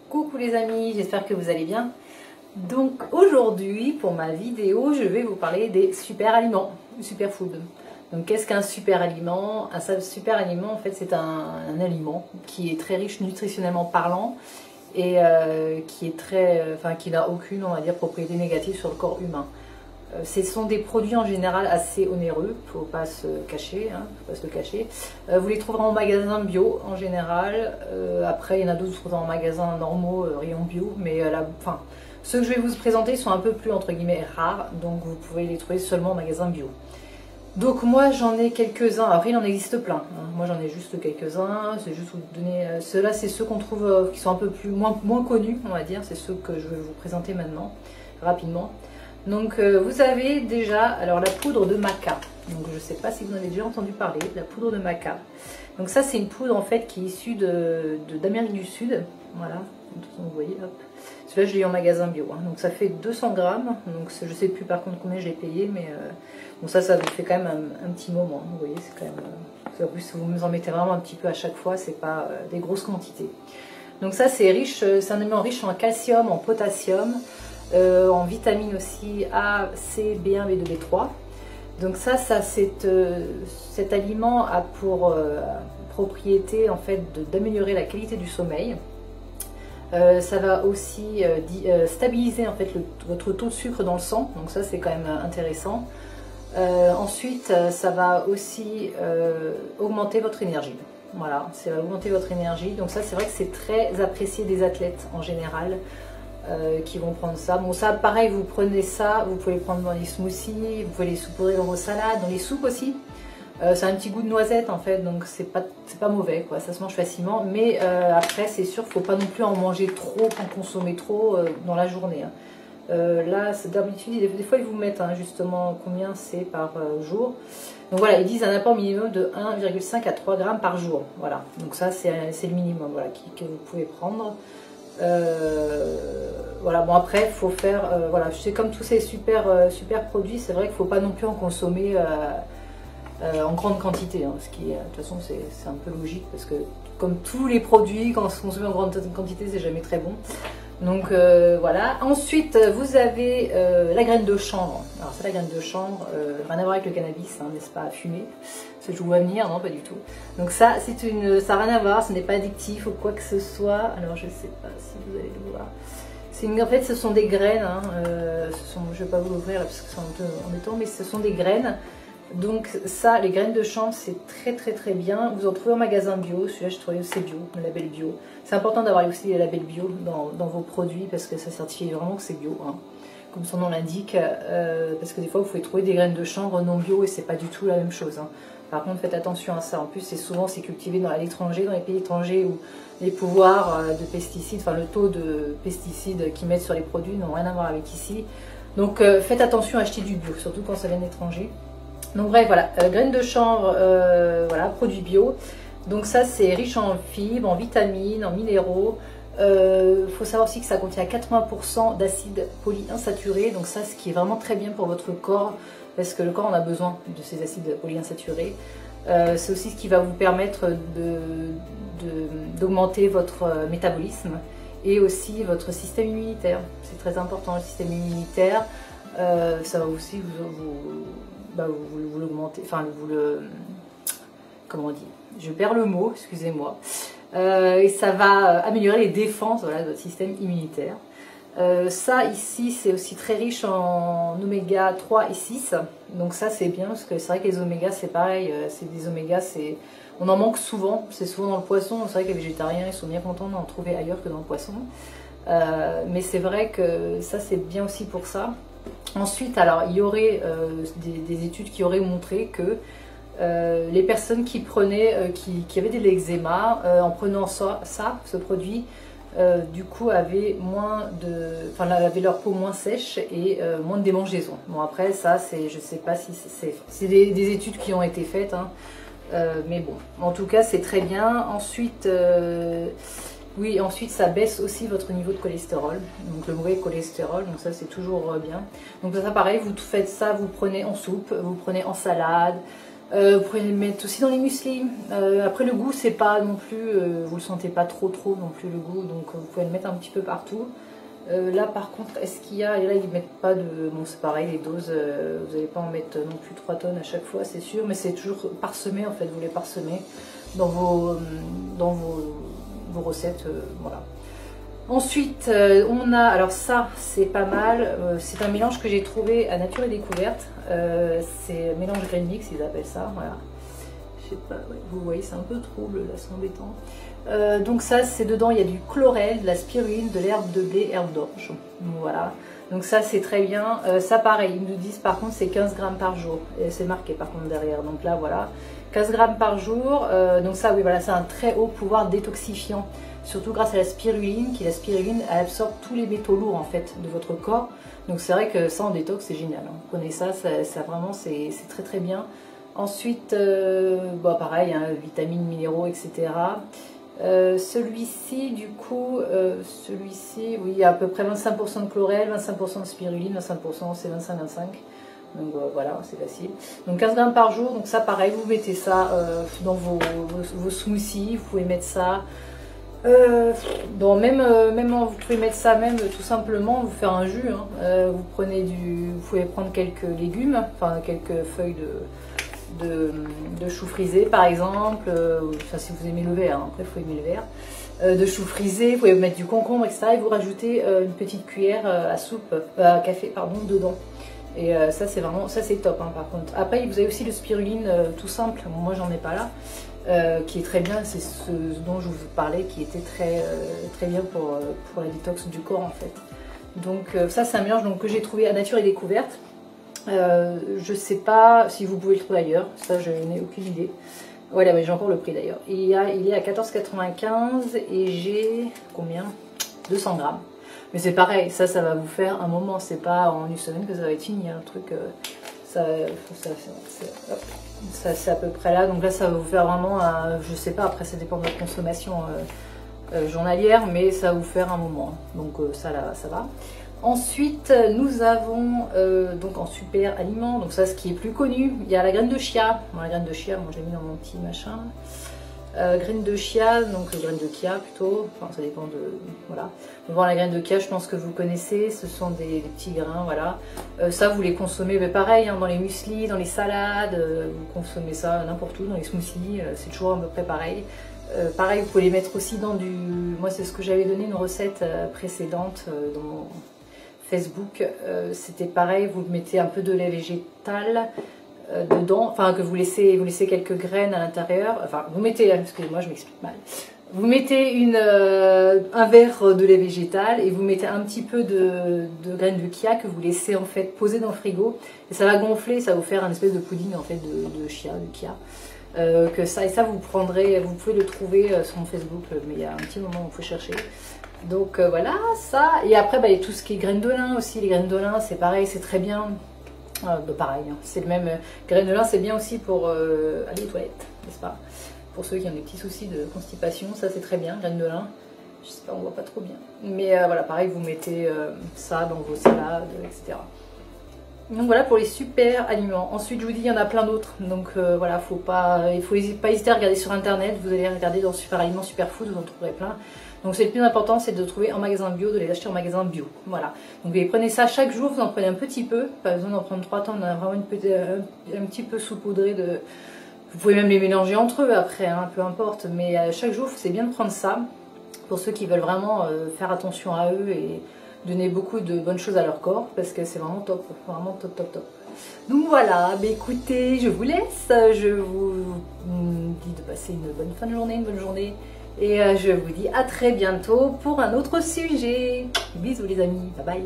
Coucou les amis, j'espère que vous allez bien. Donc aujourd'hui, pour ma vidéo, je vais vous parler des super aliments, super food. Donc qu'est-ce qu'un super aliment? Un super aliment, en fait, c'est un aliment qui est très riche nutritionnellement parlant et qui n'a aucune, on va dire, propriété négative sur le corps humain. Ce sont des produits en général assez onéreux, faut pas se cacher, hein, faut pas se le cacher. Vous les trouverez en magasin bio en général. Après, il y en a d'autres en magasins normaux, rayon bio, mais ceux que je vais vous présenter sont un peu plus entre guillemets rares, donc vous pouvez les trouver seulement en magasin bio. Donc moi j'en ai quelques-uns, après il en existe plein, hein. Moi j'en ai juste quelques-uns, c'est juste vous donner, ceux-là c'est ceux qu'on trouve qui sont un peu plus moins connus, on va dire, c'est ceux que je vais vous présenter maintenant, rapidement. Donc vous avez déjà alors la poudre de maca, donc je ne sais pas si vous en avez déjà entendu parler, la poudre de maca. Donc ça c'est une poudre en fait qui est issue d'Amérique du Sud, voilà, vous voyez, hop. Celui-là je l'ai eu en magasin bio, hein. Donc ça fait 200 grammes, donc je ne sais plus par contre combien je l'ai payé, mais bon ça vous fait quand même un petit moment, vous voyez, c'est quand même, en plus vous en mettez vraiment un petit peu à chaque fois, c'est pas des grosses quantités. Donc ça c'est riche, c'est un aliment riche en calcium, en potassium, en vitamines aussi A, C, B1, B2, B3. Donc cet aliment a pour propriété en fait d'améliorer la qualité du sommeil. Ça va aussi stabiliser en fait votre taux de sucre dans le sang, donc ça c'est quand même intéressant. Ensuite, ça va aussi augmenter votre énergie. Voilà, ça va augmenter votre énergie. Donc ça c'est vrai que c'est très apprécié des athlètes en général. Qui vont prendre ça. Bon ça pareil, vous prenez ça, vous pouvez le prendre dans les smoothies, vous pouvez les saupoudrer dans vos salades, dans les soupes aussi. Ça a un petit goût de noisette en fait, donc c'est pas mauvais quoi, ça se mange facilement. Mais après c'est sûr qu'il ne faut pas non plus en manger trop, en consommer trop dans la journée, hein. Là d'habitude des fois ils vous mettent hein, justement combien c'est par jour. Donc voilà, ils disent un apport minimum de 1,5 à 3 grammes par jour. Voilà, donc ça c'est le minimum voilà, que vous pouvez prendre. Voilà, bon après il faut faire, voilà, c'est comme tous ces super produits, c'est vrai qu'il ne faut pas non plus en consommer en grande quantité, hein, ce qui de toute façon c'est un peu logique parce que comme tous les produits, quand on se consomme en grande quantité, c'est jamais très bon. Donc voilà. Ensuite vous avez la graine de chanvre. Alors c'est la graine de chanvre, rien à voir avec le cannabis, hein, n'est-ce pas, à fumer. Ce que je vous vois venir, non pas du tout. Donc ça ça n'a rien à voir, ce n'est pas addictif ou quoi que ce soit. Alors je sais pas si vous allez le voir. En fait ce sont des graines, hein, je vais pas vous l'ouvrir parce que c'est un peu embêtant, mais ce sont des graines. Donc ça, les graines de chanvre, c'est très bien. Vous en trouvez en magasin bio. Celui-là, je trouvais aussi bio, le label bio. C'est important d'avoir aussi les labels bio dans vos produits parce que ça certifie vraiment que c'est bio, hein, comme son nom l'indique. Parce que des fois, vous pouvez trouver des graines de chanvre non bio et c'est pas du tout la même chose, hein. Par contre, faites attention à ça. En plus, c'est cultivé à l'étranger, dans les pays étrangers où les pouvoirs de pesticides, enfin le taux de pesticides qu'ils mettent sur les produits n'ont rien à voir avec ici. Donc faites attention à acheter du bio, surtout quand ça vient d'étranger. Donc bref, voilà, graines de chanvre, voilà, produits bio. Donc ça c'est riche en fibres, en vitamines, en minéraux. Faut savoir aussi que ça contient 80% d'acides polyinsaturés. Donc ça, ce qui est vraiment très bien pour votre corps, parce que le corps en a besoin de ces acides polyinsaturés. C'est aussi ce qui va vous permettre d'augmenter votre métabolisme et aussi votre système immunitaire. C'est très important, le système immunitaire. Ça va aussi vous l'augmenter, enfin comment on dit, je perds le mot, excusez-moi, et ça va améliorer les défenses, voilà, de votre système immunitaire. Ça ici c'est aussi très riche en oméga 3 et 6, donc ça c'est bien parce que c'est vrai que les oméga c'est pareil, c'est des oméga, on en manque souvent, c'est souvent dans le poisson. C'est vrai que les végétariens ils sont bien contents d'en trouver ailleurs que dans le poisson, mais c'est vrai que ça c'est bien aussi pour ça. Ensuite, alors il y aurait des études qui auraient montré que les personnes qui prenaient, qui avaient de l'eczéma, en prenant ce produit, du coup avaient avaient leur peau moins sèche et moins de démangeaisons. Bon après ça, je sais pas si c'est des études qui ont été faites, hein, mais bon, en tout cas c'est très bien. Ensuite. Oui, ensuite ça baisse aussi votre niveau de cholestérol, donc le mauvais cholestérol, donc ça c'est toujours bien. Donc ça pareil, vous faites ça, vous prenez en soupe, vous prenez en salade, Vous pouvez les mettre aussi dans les mueslis. Après le goût, c'est pas non plus, vous le sentez pas trop non plus le goût, donc vous pouvez le mettre un petit peu partout. Là par contre, est-ce qu'il y a, et là ils mettent pas de, bon c'est pareil, les doses, vous n'allez pas en mettre non plus 3 tonnes à chaque fois, c'est sûr, mais c'est toujours parsemé en fait, vous les parsemez dans vos recettes, voilà. Ensuite, on a, alors ça c'est pas mal, c'est un mélange que j'ai trouvé à Nature et Découverte, c'est un mélange grain mix, ils appellent ça, voilà. Je sais pas, ouais, vous voyez c'est un peu trouble là, c'est embêtant. Donc ça c'est dedans, il y a du chlorelle, de la spiruline, de l'herbe de blé, herbe d'orge, voilà. Donc ça c'est très bien, ça pareil, ils nous disent par contre c'est 15 grammes par jour, et c'est marqué par contre derrière, donc là voilà, 15 grammes par jour, donc ça oui voilà, c'est un très haut pouvoir détoxifiant. Surtout grâce à la spiruline, la spiruline elle absorbe tous les métaux lourds en fait de votre corps. Donc c'est vrai que ça en détox c'est génial. Hein. Vous prenez ça, ça vraiment c'est très très bien. Ensuite, bon, pareil, hein, vitamines, minéraux, etc. Celui-ci, du coup, celui-ci, oui, il y a à peu près 25% de chlorelle, 25% de spiruline, 25% c'est 25-25. Donc voilà, c'est facile. Donc 15 grammes par jour, donc ça pareil, vous mettez ça dans vos smoothies, vous pouvez mettre ça. Vous pouvez mettre ça même tout simplement, vous faire un jus. Hein. Vous pouvez prendre quelques légumes, enfin quelques feuilles de chou frisé par exemple, enfin si vous aimez le vert, hein, après il faut aimer le vert, de chou frisé, vous pouvez mettre du concombre etc. Et vous rajoutez une petite cuillère à soupe, à café pardon, dedans. Et ça c'est vraiment, ça c'est top hein, par contre. Après vous avez aussi le spiruline tout simple, moi j'en ai pas là. Qui est très bien, c'est ce dont je vous parlais, qui était très bien pour la détox du corps en fait. Donc ça c'est un mélange donc, que j'ai trouvé à Nature et Découverte. Je sais pas si vous pouvez le trouver ailleurs, ça je n'ai aucune idée. Voilà, mais j'ai encore le prix d'ailleurs. Il est à 14,95 et j'ai combien 200 grammes. Mais c'est pareil, ça va vous faire un moment, c'est pas en une semaine que ça va être fini, un truc... c'est à peu près là, donc là ça va vous faire vraiment, je sais pas, après ça dépend de votre consommation journalière, mais ça va vous faire un moment, donc ça là, ça va. Ensuite nous avons donc en super aliment, donc ça ce qui est plus connu, il y a la graine de chia. Bon, la graine de chia, moi je l'ai mis dans mon petit machin. Graine de chia, donc graine de chia plutôt, enfin ça dépend de, voilà. Bon, la graine de chia je pense que vous connaissez, ce sont des petits grains, voilà. Ça vous les consommez, mais pareil, hein, dans les mueslis, dans les salades, vous consommez ça n'importe où, dans les smoothies, c'est toujours à peu près pareil. Pareil, vous pouvez les mettre aussi dans du, moi c'est ce que j'avais donné une recette précédente dans mon Facebook, c'était pareil, vous mettez un peu de lait végétal, dedans, enfin que vous laissez quelques graines à l'intérieur, enfin vous mettez, excusez-moi je m'explique mal, vous mettez un verre de lait végétal et vous mettez un petit peu de graines de chia que vous laissez en fait poser dans le frigo et ça va gonfler, ça va vous faire un espèce de pudding en fait de chia, de chia. Et ça vous prendrez, vous pouvez le trouver sur mon Facebook, mais il y a un petit moment où il faut chercher. Donc voilà ça, et après bah, il y a tout ce qui est graines de lin aussi, les graines de lin c'est pareil, c'est très bien. Bah pareil, hein, c'est le même. Graines de lin, c'est bien aussi pour aller aux toilettes, n'est-ce pas? Pour ceux qui ont des petits soucis de constipation, ça c'est très bien, graines de lin. Je sais pas, on voit pas trop bien. Mais voilà, pareil, vous mettez ça dans vos salades, etc. Donc voilà pour les super aliments. Ensuite, je vous dis, il y en a plein d'autres. Donc voilà, il faut pas hésiter à regarder sur internet. Vous allez regarder dans Super Aliments, Superfood, vous en trouverez plein. Donc c'est le plus important, c'est de trouver en magasin bio, de les acheter en magasin bio. Voilà. Donc vous prenez ça chaque jour, vous en prenez un petit peu. Pas besoin d'en prendre 3 tonnes, on a vraiment un petit peu saupoudré de... Vous pouvez même les mélanger entre eux après, hein, peu importe. Mais chaque jour, c'est bien de prendre ça. Pour ceux qui veulent vraiment faire attention à eux et donner beaucoup de bonnes choses à leur corps. Parce que c'est vraiment top, vraiment top, top, top. Donc voilà, bah écoutez, je vous laisse. Je vous dis de passer une bonne fin de journée, une bonne journée. Et je vous dis à très bientôt pour un autre sujet. Bisous les amis, bye bye.